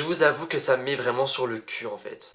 je vous avoue que ça me met vraiment sur le cul en fait.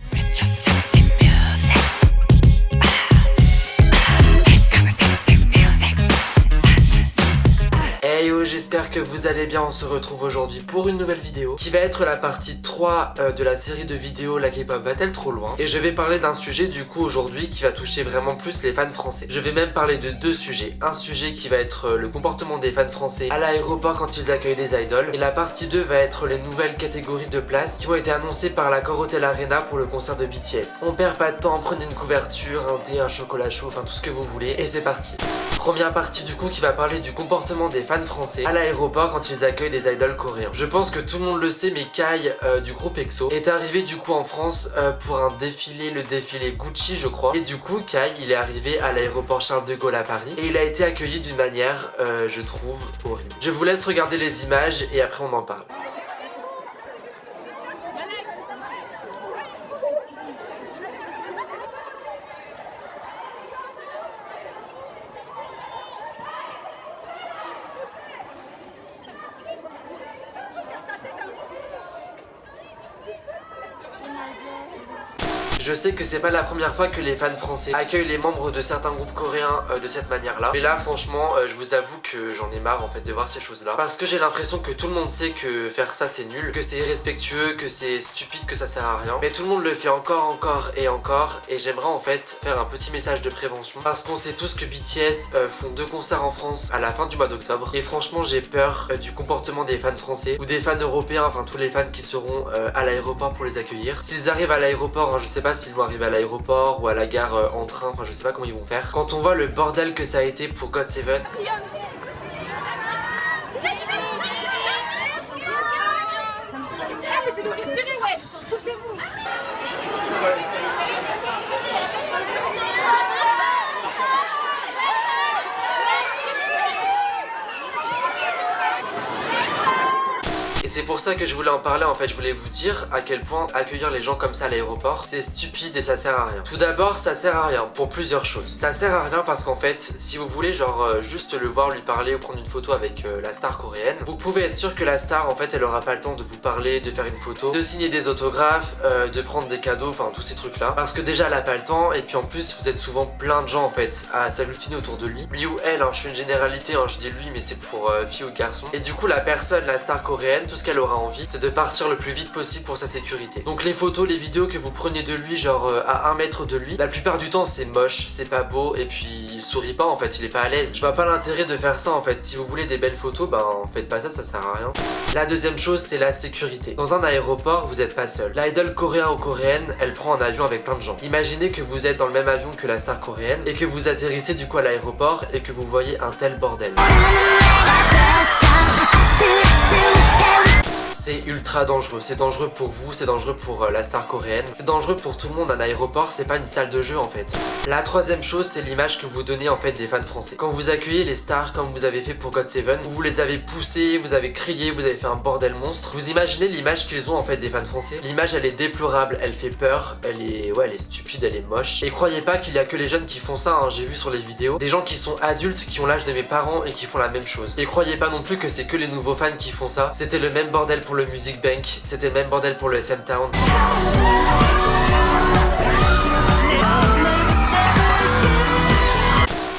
Hey yo, j'espère que vous allez bien. On se retrouve aujourd'hui pour une nouvelle vidéo qui va être la partie 3 de la série de vidéos La K-pop va-t-elle trop loin. Et je vais parler d'un sujet du coup aujourd'hui qui va toucher vraiment plus les fans français. Je vais même parler de deux sujets. Un sujet qui va être le comportement des fans français à l'aéroport quand ils accueillent des idoles. Et la partie 2 va être les nouvelles catégories de places qui ont été annoncées par l'Accor Hotel Arena pour le concert de BTS. On perd pas de temps, prenez une couverture, un thé, un chocolat chaud, enfin tout ce que vous voulez. Et c'est parti. Première partie du coup qui va parler du comportement des fans français à l'aéroport quand ils accueillent des idoles coréens. Je pense que tout le monde le sait, mais Kai du groupe EXO est arrivé du coup en France pour un défilé, le défilé Gucci je crois. Et du coup Kai il est arrivé à l'aéroport Charles de Gaulle à Paris et il a été accueilli d'une manière je trouve horrible. Je vous laisse regarder les images et après on en parle. Je sais que c'est pas la première fois que les fans français accueillent les membres de certains groupes coréens de cette manière-là. Mais là, franchement, je vous avoue que j'en ai marre en fait de voir ces choses-là. Parce que j'ai l'impression que tout le monde sait que faire ça c'est nul, que c'est irrespectueux, que c'est stupide, que ça sert à rien. Mais tout le monde le fait encore et encore. Et j'aimerais en fait faire un petit message de prévention. Parce qu'on sait tous que BTS font 2 concerts en France à la fin du mois d'octobre. Et franchement, j'ai peur du comportement des fans français ou des fans européens, enfin tous les fans qui seront à l'aéroport pour les accueillir. S'ils arrivent à l'aéroport, hein, je sais pas s'ils vont arriver à l'aéroport ou à la gare en train, enfin je sais pas comment ils vont faire. Quand on voit le bordel que ça a été pour GOT7. Et c'est pour ça que je voulais en parler en fait, je voulais vous dire à quel point accueillir les gens comme ça à l'aéroport c'est stupide et ça sert à rien. Tout d'abord ça sert à rien pour plusieurs choses. Ça sert à rien parce qu'en fait si vous voulez genre juste le voir lui parler ou prendre une photo avec la star coréenne, vous pouvez être sûr que la star en fait elle aura pas le temps de vous parler, de faire une photo, de signer des autographes, de prendre des cadeaux, enfin tous ces trucs là. Parce que déjà elle a pas le temps et puis en plus vous êtes souvent plein de gens en fait à s'agglutiner autour de lui. Lui ou elle, hein, je fais une généralité, hein, je dis lui mais c'est pour fille ou garçon. Et du coup la personne, la star coréenne, tout ce qu'elle aura envie c'est de partir le plus vite possible pour sa sécurité. Donc les photos, les vidéos que vous prenez de lui genre à 1 mètre de lui, la plupart du temps c'est moche, c'est pas beau et puis il sourit pas en fait, il est pas à l'aise. Je vois pas l'intérêt de faire ça en fait. Si vous voulez des belles photos, ben faites pas ça, ça sert à rien. La deuxième chose c'est la sécurité. Dans un aéroport vous êtes pas seul. L'idole coréen ou coréenne elle prend un avion avec plein de gens. Imaginez que vous êtes dans le même avion que la star coréenne et que vous atterrissez du coup à l'aéroport et que vous voyez un tel bordel. C'est ultra dangereux, c'est dangereux pour vous, c'est dangereux pour la star coréenne, c'est dangereux pour tout le monde. Un aéroport c'est pas une salle de jeu en fait. La troisième chose c'est l'image que vous donnez en fait des fans français. Quand vous accueillez les stars comme vous avez fait pour GOT7, vous les avez poussés, vous avez crié, vous avez fait un bordel monstre. Vous imaginez l'image qu'ils ont en fait des fans français. L'image elle est déplorable, elle fait peur, elle est stupide, elle est moche. Et croyez pas qu'il y a que les jeunes qui font ça, hein. J'ai vu sur les vidéos des gens qui sont adultes, qui ont l'âge de mes parents et qui font la même chose. Et croyez pas non plus que c'est que les nouveaux fans qui font ça. C'était le même bordel pour le Music Bank, c'était le même bordel pour le SM Town.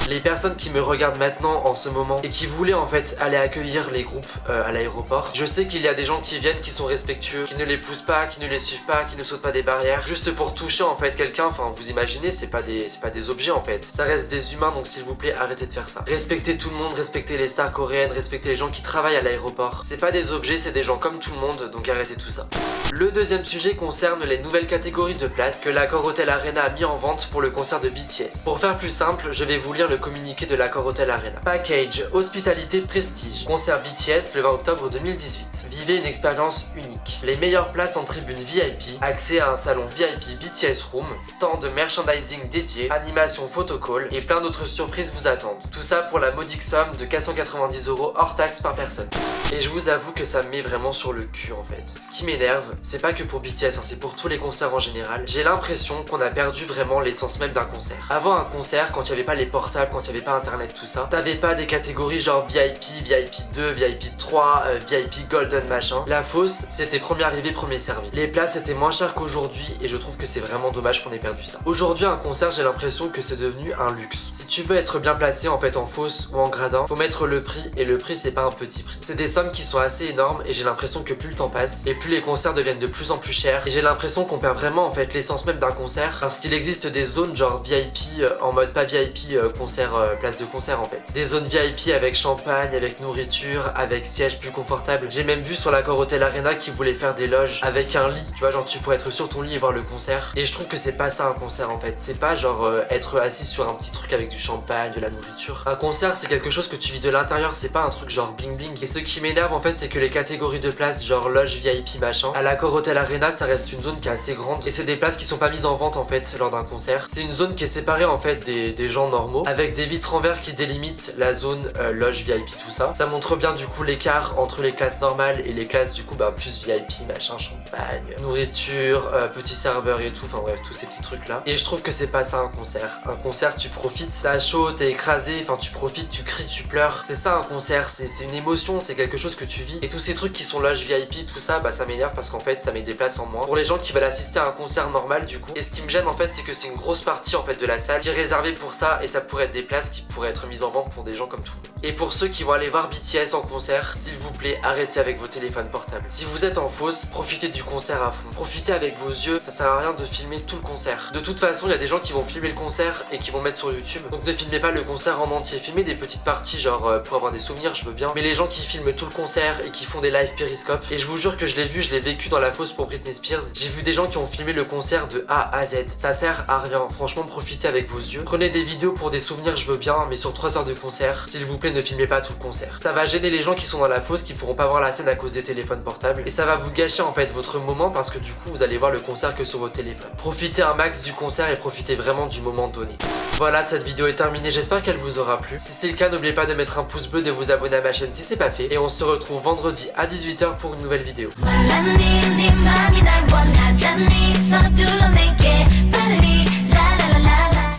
Les personnes qui me regardent maintenant en ce moment et qui voulaient en fait aller accueillir les groupes à l'aéroport, je sais qu'il y a des gens qui viennent qui sont respectueux, qui ne les poussent pas, qui ne les suivent pas, qui ne sautent pas des barrières juste pour toucher en fait quelqu'un. Enfin vous imaginez, c'est pas des objets en fait, ça reste des humains, donc s'il vous plaît arrêtez de faire ça. Respectez tout le monde, respectez les stars coréennes, respectez les gens qui travaillent à l'aéroport. C'est pas des objets, c'est des gens comme tout le monde, donc arrêtez tout ça. Le deuxième sujet concerne les nouvelles catégories de places que l'Accor Hotel Arena a mis en vente pour le concert de BTS. Pour faire plus simple, je vais vous lire le communiqué de l'Accor Hotel Arena. Package, hospitalité, prestige. Concert BTS le 20 octobre 2018. Vivez une expérience unique. Les meilleures places en tribune VIP, accès à un salon VIP BTS Room, stand de merchandising dédié, animation photocall et plein d'autres surprises vous attendent. Tout ça pour la modique somme de 490 € hors taxe par personne. Et je vous avoue que ça me met vraiment sur le cul en fait. Ce qui m'énerve, c'est pas que pour BTS, hein, c'est pour tous les concerts en général. J'ai l'impression qu'on a perdu vraiment l'essence même d'un concert. Avant un concert, quand il n'y avait pas les portables, quand il n'y avait pas internet, tout ça. T'avais pas des catégories genre VIP, VIP 2, VIP 3, VIP Golden machin. La fosse, c'était premier arrivé, premier servi. Les places étaient moins chères qu'aujourd'hui et je trouve que c'est vraiment dommage qu'on ait perdu ça. Aujourd'hui, un concert, j'ai l'impression que c'est devenu un luxe. Si tu veux être bien placé en fait en fosse ou en gradin, faut mettre le prix et le prix c'est pas un petit prix. C'est des sommes qui sont assez énormes et j'ai l'impression que plus le temps passe et plus les concerts deviennent de plus en plus chers et j'ai l'impression qu'on perd vraiment en fait l'essence même d'un concert parce qu'il existe des zones genre VIP en mode pas VIP concert place de concert en fait. Des zones VIP avec champagne, avec nourriture, avec sièges plus confortables. J'ai même vu sur l'accord Hotel Arena qui voulait faire des loges avec un lit, tu vois, genre tu pourrais être sur ton lit et voir le concert. Et je trouve que c'est pas ça un concert en fait, c'est pas genre être assis sur un petit truc avec du champagne, de la nourriture. Un concert c'est quelque chose que tu vis de l'intérieur, c'est pas un truc genre bling bling. Et ce qui m'énerve en fait c'est que les catégories de places genre loge VIP machin, à l'accord Hotel Arena ça reste une zone qui est assez grande et c'est des places qui sont pas mises en vente en fait lors d'un concert. C'est une zone qui est séparée en fait des gens normaux avec des vitres en verre qui délimitent la zone loge VIP tout ça. Ça montre bien du coup l'écart entre les classes normales et les classes du coup bah plus VIP machin, champagne, nourriture, petits serveurs et tout, enfin bref tous ces petits trucs là. Et je trouve que c'est pas ça un concert. Un concert tu profites, t'as chaud, t'es écrasé, enfin tu profites, tu cries, tu pleures. C'est ça un concert, c'est une émotion, c'est quelque chose que tu vis. Et tous ces trucs qui sont loge VIP tout ça, bah ça m'énerve parce qu'en fait ça met des places en moins pour les gens qui veulent assister à un concert normal du coup. Et ce qui me gêne en fait c'est que c'est une grosse partie en fait de la salle qui est réservée pour ça et ça pourrait être des places qui pourraient être mises en vente pour des gens comme tout le monde. Et pour ceux qui vont aller voir BTS en concert, s'il vous plaît arrêtez avec vos téléphones portables. Si vous êtes en fosse, profitez du concert à fond. Profitez avec vos yeux, ça sert à rien de filmer tout le concert. De toute façon il y a des gens qui vont filmer le concert et qui vont mettre sur YouTube. Donc ne filmez pas le concert en entier, filmez des petites parties genre pour avoir des souvenirs je veux bien. Mais les gens qui filment tout le concert et qui font des live périscope, et je vous jure que je l'ai vu, je l'ai vécu dans la fosse pour Britney Spears. J'ai vu des gens qui ont filmé le concert de A à Z. Ça sert à rien, franchement profitez avec vos yeux. Prenez des vidéos pour des souvenirs je veux bien, mais sur 3 heures de concert, s'il vous plaît ne filmez pas tout le concert. Ça va gêner les gens qui sont dans la fosse qui pourront pas voir la scène à cause des téléphones portables et ça va vous gâcher en fait votre moment parce que du coup vous allez voir le concert que sur votre téléphone. Profitez un max du concert et profitez vraiment du moment donné. Voilà, cette vidéo est terminée, j'espère qu'elle vous aura plu. Si c'est le cas, n'oubliez pas de mettre un pouce bleu, de vous abonner à ma chaîne si c'est pas fait et on se retrouve vendredi à 18 h pour une nouvelle vidéo.